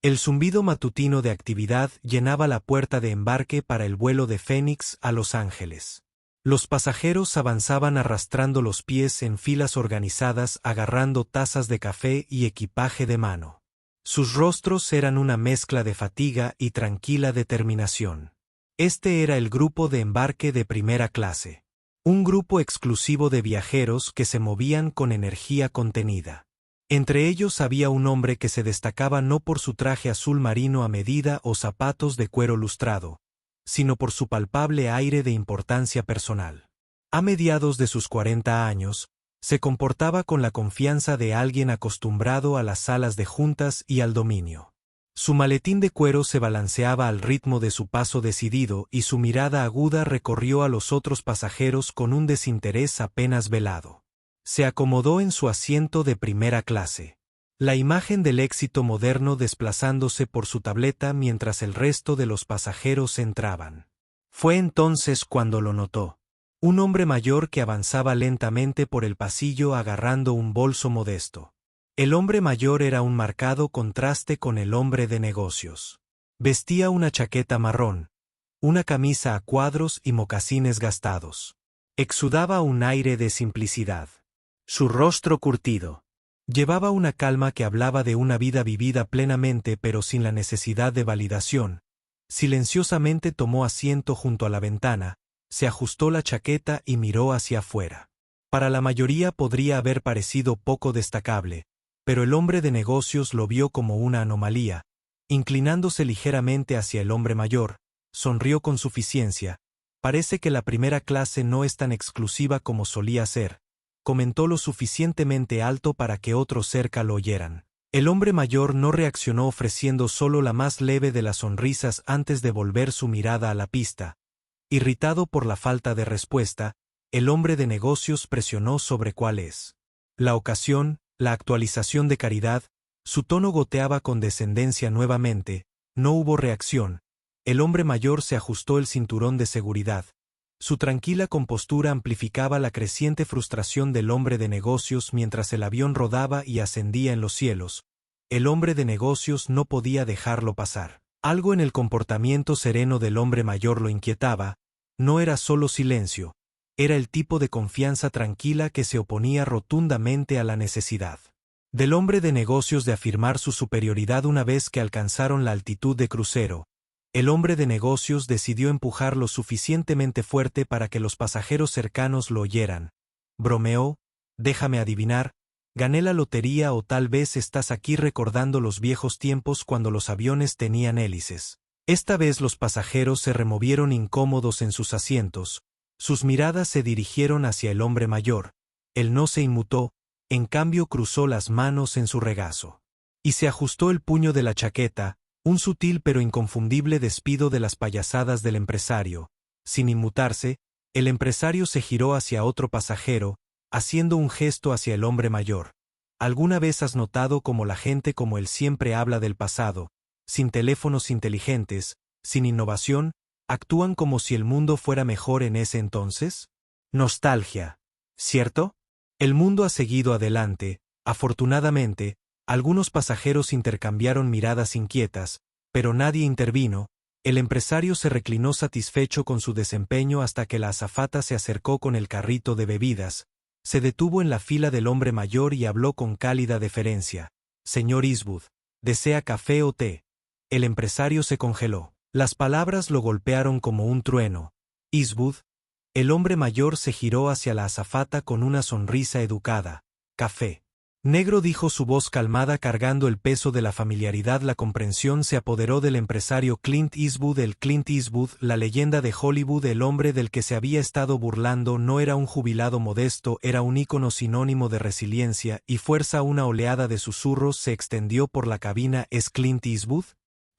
El zumbido matutino de actividad llenaba la puerta de embarque para el vuelo de Phoenix a Los Ángeles. Los pasajeros avanzaban arrastrando los pies en filas organizadas, agarrando tazas de café y equipaje de mano. Sus rostros eran una mezcla de fatiga y tranquila determinación. Este era el grupo de embarque de primera clase. Un grupo exclusivo de viajeros que se movían con energía contenida. Entre ellos había un hombre que se destacaba no por su traje azul marino a medida o zapatos de cuero lustrado, sino por su palpable aire de importancia personal. A mediados de sus 40 años, se comportaba con la confianza de alguien acostumbrado a las salas de juntas y al dominio. Su maletín de cuero se balanceaba al ritmo de su paso decidido y su mirada aguda recorrió a los otros pasajeros con un desinterés apenas velado. Se acomodó en su asiento de primera clase. La imagen del éxito moderno desplazándose por su tableta mientras el resto de los pasajeros entraban. Fue entonces cuando lo notó. Un hombre mayor que avanzaba lentamente por el pasillo agarrando un bolso modesto. El hombre mayor era un marcado contraste con el hombre de negocios. Vestía una chaqueta marrón, una camisa a cuadros y mocasines gastados. Exudaba un aire de simplicidad. Su rostro curtido. Llevaba una calma que hablaba de una vida vivida plenamente pero sin la necesidad de validación. Silenciosamente tomó asiento junto a la ventana, se ajustó la chaqueta y miró hacia afuera. Para la mayoría podría haber parecido poco destacable, pero el hombre de negocios lo vio como una anomalía. Inclinándose ligeramente hacia el hombre mayor, sonrió con suficiencia. Parece que la primera clase no es tan exclusiva como solía ser. Comentó lo suficientemente alto para que otros cerca lo oyeran. El hombre mayor no reaccionó ofreciendo solo la más leve de las sonrisas antes de volver su mirada a la pista. Irritado por la falta de respuesta, el hombre de negocios presionó sobre cuál es la ocasión, la actualización de caridad. Su tono goteaba con descendencia nuevamente. No hubo reacción. El hombre mayor se ajustó el cinturón de seguridad. Su tranquila compostura amplificaba la creciente frustración del hombre de negocios mientras el avión rodaba y ascendía en los cielos. El hombre de negocios no podía dejarlo pasar. Algo en el comportamiento sereno del hombre mayor lo inquietaba. No era solo silencio, era el tipo de confianza tranquila que se oponía rotundamente a la necesidad del hombre de negocios de afirmar su superioridad una vez que alcanzaron la altitud de crucero. El hombre de negocios decidió empujar lo suficientemente fuerte para que los pasajeros cercanos lo oyeran. Bromeó, déjame adivinar, gané la lotería o tal vez estás aquí recordando los viejos tiempos cuando los aviones tenían hélices. Esta vez los pasajeros se removieron incómodos en sus asientos, sus miradas se dirigieron hacia el hombre mayor. Él no se inmutó, en cambio cruzó las manos en su regazo. Y se ajustó el puño de la chaqueta, un sutil pero inconfundible despido de las payasadas del empresario. Sin inmutarse, el empresario se giró hacia otro pasajero, haciendo un gesto hacia el hombre mayor. ¿Alguna vez has notado cómo la gente como él siempre habla del pasado, sin teléfonos inteligentes, sin innovación, actúan como si el mundo fuera mejor en ese entonces? Nostalgia, ¿cierto? El mundo ha seguido adelante, afortunadamente. Algunos pasajeros intercambiaron miradas inquietas, pero nadie intervino. El empresario se reclinó satisfecho con su desempeño hasta que la azafata se acercó con el carrito de bebidas. Se detuvo en la fila del hombre mayor y habló con cálida deferencia. Señor Eastwood, ¿desea café o té? El empresario se congeló. Las palabras lo golpearon como un trueno. Eastwood. El hombre mayor se giró hacia la azafata con una sonrisa educada. Café. Negro, dijo su voz calmada cargando el peso de la familiaridad. La comprensión se apoderó del empresario Clint Eastwood. El Clint Eastwood, la leyenda de Hollywood, el hombre del que se había estado burlando, no era un jubilado modesto, era un ícono sinónimo de resiliencia y fuerza. Una oleada de susurros se extendió por la cabina. ¿Es Clint Eastwood?,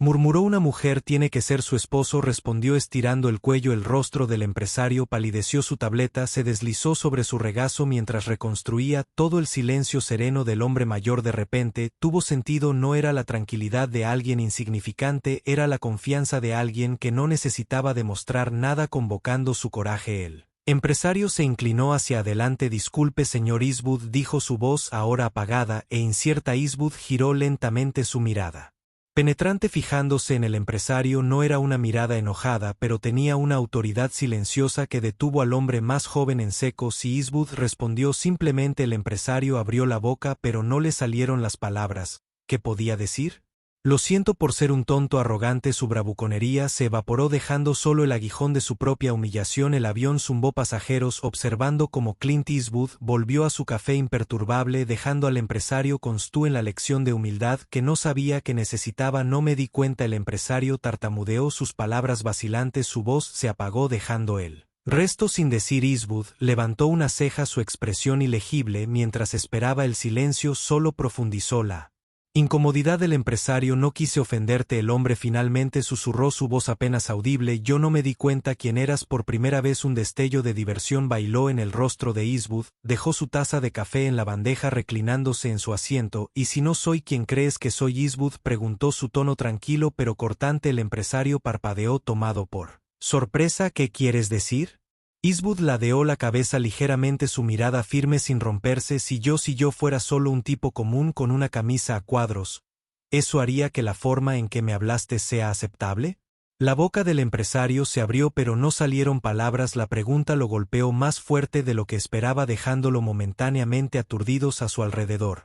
murmuró una mujer. Tiene que ser su esposo, respondió estirando el cuello. El rostro del empresario palideció, su tableta se deslizó sobre su regazo mientras reconstruía todo el silencio sereno del hombre mayor. De repente, tuvo sentido. No era la tranquilidad de alguien insignificante, era la confianza de alguien que no necesitaba demostrar nada, convocando su coraje. El empresario se inclinó hacia adelante. Disculpe, señor Eastwood, dijo su voz ahora apagada e incierta. Eastwood giró lentamente su mirada. Penetrante fijándose en el empresario no era una mirada enojada, pero tenía una autoridad silenciosa que detuvo al hombre más joven en seco. Si Eastwood respondió simplemente, el empresario abrió la boca pero no le salieron las palabras. ¿Qué podía decir? Lo siento por ser un tonto arrogante. Su bravuconería se evaporó dejando solo el aguijón de su propia humillación. El avión zumbó pasajeros observando cómo Clint Eastwood volvió a su café imperturbable dejando al empresario constú en la lección de humildad que no sabía que necesitaba. No me di cuenta. El empresario tartamudeó sus palabras vacilantes. Su voz se apagó dejando el resto sin decir. Eastwood levantó una ceja, su expresión ilegible mientras esperaba el silencio solo profundizó la incomodidad del empresario. No quise ofenderte, el hombre finalmente susurró, su voz apenas audible. Yo no me di cuenta quién eras. Por primera vez un destello de diversión bailó en el rostro de Eastwood, dejó su taza de café en la bandeja reclinándose en su asiento. ¿Y si no soy quien crees que soy? Eastwood preguntó, su tono tranquilo pero cortante. El empresario parpadeó tomado por sorpresa. ¿Qué quieres decir? Eastwood ladeó la cabeza ligeramente, su mirada firme sin romperse. Si yo fuera solo un tipo común con una camisa a cuadros, ¿eso haría que la forma en que me hablaste sea aceptable? La boca del empresario se abrió pero no salieron palabras. La pregunta lo golpeó más fuerte de lo que esperaba, dejándolo momentáneamente aturdidos a su alrededor.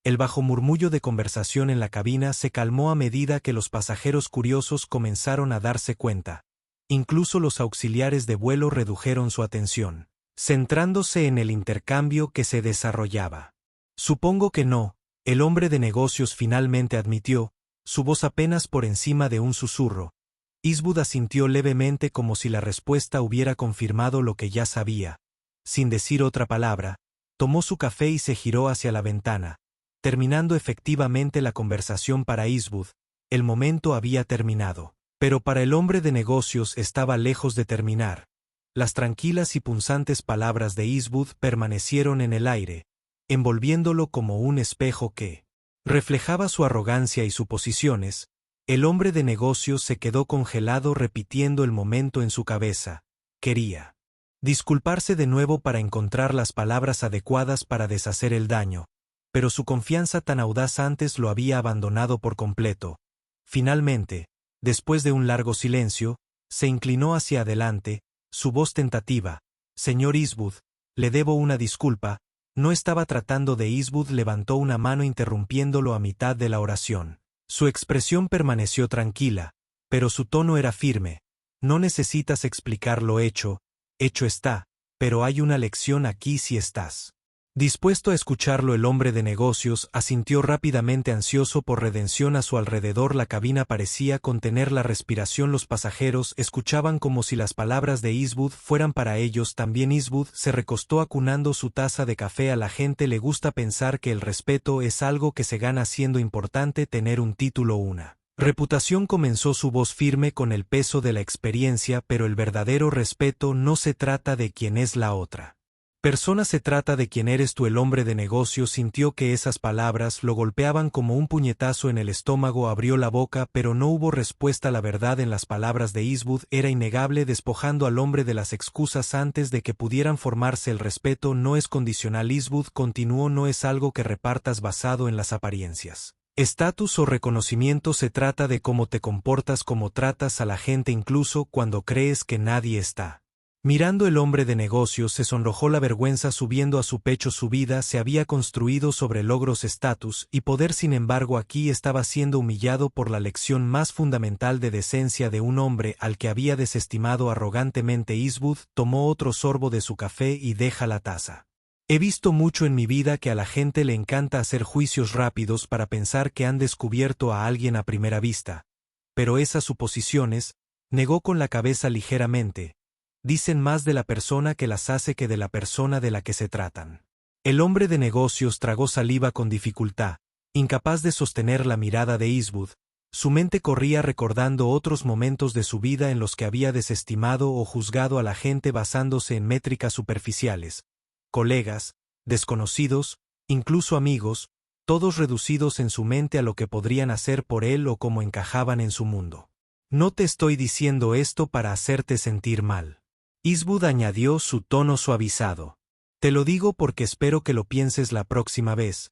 El bajo murmullo de conversación en la cabina se calmó a medida que los pasajeros curiosos comenzaron a darse cuenta. Incluso los auxiliares de vuelo redujeron su atención, centrándose en el intercambio que se desarrollaba. Supongo que no, el hombre de negocios finalmente admitió, su voz apenas por encima de un susurro. Eastwood asintió levemente como si la respuesta hubiera confirmado lo que ya sabía. Sin decir otra palabra, tomó su café y se giró hacia la ventana, terminando efectivamente la conversación. Para Eastwood, el momento había terminado. Pero para el hombre de negocios estaba lejos de terminar. Las tranquilas y punzantes palabras de Eastwood permanecieron en el aire, envolviéndolo como un espejo que reflejaba su arrogancia y suposiciones. El hombre de negocios se quedó congelado repitiendo el momento en su cabeza. Quería disculparse de nuevo para encontrar las palabras adecuadas para deshacer el daño, pero su confianza tan audaz antes lo había abandonado por completo. Finalmente, después de un largo silencio, se inclinó hacia adelante, su voz tentativa. Señor Eastwood, le debo una disculpa. No estaba tratando de. Eastwood levantó una mano interrumpiéndolo a mitad de la oración. Su expresión permaneció tranquila, pero su tono era firme. No necesitas explicar lo hecho, hecho está, pero hay una lección aquí si estás dispuesto a escucharlo. El hombre de negocios asintió rápidamente, ansioso por redención. A su alrededor la cabina parecía contener la respiración. Los pasajeros escuchaban como si las palabras de Eastwood fueran para ellos también. Eastwood se recostó acunando su taza de café. A la gente le gusta pensar que el respeto es algo que se gana siendo importante tener un título, una reputación. Comenzó su voz firme con el peso de la experiencia, pero el verdadero respeto no se trata de quién es la otra persona, se trata de quién eres tú. El hombre de negocios sintió que esas palabras lo golpeaban como un puñetazo en el estómago. Abrió la boca pero no hubo respuesta. La verdad en las palabras de Eastwood era innegable, despojando al hombre de las excusas antes de que pudieran formarse. El respeto no es condicional. Eastwood continuó, no es algo que repartas basado en las apariencias, estatus o reconocimiento. Se trata de cómo te comportas, cómo tratas a la gente incluso cuando crees que nadie está mirando. El hombre de negocios se sonrojó, la vergüenza subiendo a su pecho. Su vida se había construido sobre logros, estatus y poder. Sin embargo, aquí estaba siendo humillado por la lección más fundamental de decencia de un hombre al que había desestimado arrogantemente. Eastwood tomó otro sorbo de su café y deja la taza. He visto mucho en mi vida que a la gente le encanta hacer juicios rápidos para pensar que han descubierto a alguien a primera vista. Pero esas suposiciones, negó con la cabeza ligeramente, dicen más de la persona que las hace que de la persona de la que se tratan. El hombre de negocios tragó saliva con dificultad, incapaz de sostener la mirada de Eastwood. Su mente corría recordando otros momentos de su vida en los que había desestimado o juzgado a la gente basándose en métricas superficiales. Colegas, desconocidos, incluso amigos, todos reducidos en su mente a lo que podrían hacer por él o cómo encajaban en su mundo. No te estoy diciendo esto para hacerte sentir mal. Eastwood añadió, su tono suavizado. Te lo digo porque espero que lo pienses la próxima vez.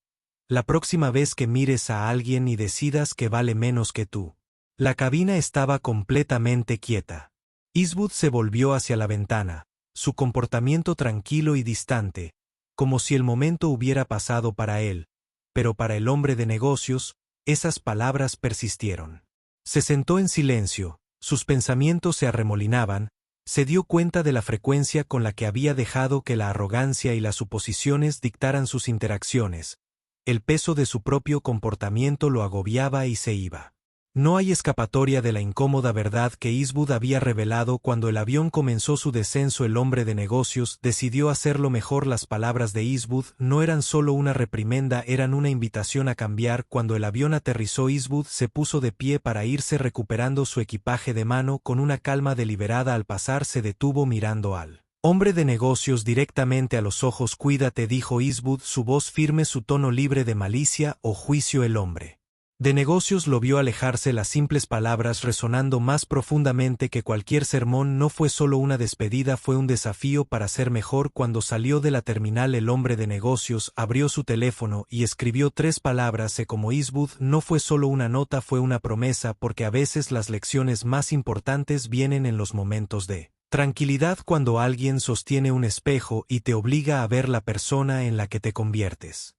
La próxima vez que mires a alguien y decidas que vale menos que tú. La cabina estaba completamente quieta. Eastwood se volvió hacia la ventana, su comportamiento tranquilo y distante, como si el momento hubiera pasado para él, pero para el hombre de negocios, esas palabras persistieron. Se sentó en silencio, sus pensamientos se arremolinaban, se dio cuenta de la frecuencia con la que había dejado que la arrogancia y las suposiciones dictaran sus interacciones. El peso de su propio comportamiento lo agobiaba y se iba. No hay escapatoria de la incómoda verdad que Eastwood había revelado cuando el avión comenzó su descenso. El hombre de negocios decidió hacerlo mejor. Las palabras de Eastwood no eran solo una reprimenda, eran una invitación a cambiar. Cuando el avión aterrizó, Eastwood se puso de pie para irse, recuperando su equipaje de mano con una calma deliberada. Al pasar se detuvo mirando al hombre de negocios directamente a los ojos. Cuídate, dijo Eastwood, su voz firme, su tono libre de malicia o juicio. El hombre de negocios lo vio alejarse, las simples palabras resonando más profundamente que cualquier sermón. No fue solo una despedida, fue un desafío para ser mejor. Cuando salió de la terminal, el hombre de negocios abrió su teléfono y escribió 3 palabras como Eastwood. No fue solo una nota, fue una promesa, porque a veces las lecciones más importantes vienen en los momentos de tranquilidad, cuando alguien sostiene un espejo y te obliga a ver la persona en la que te conviertes.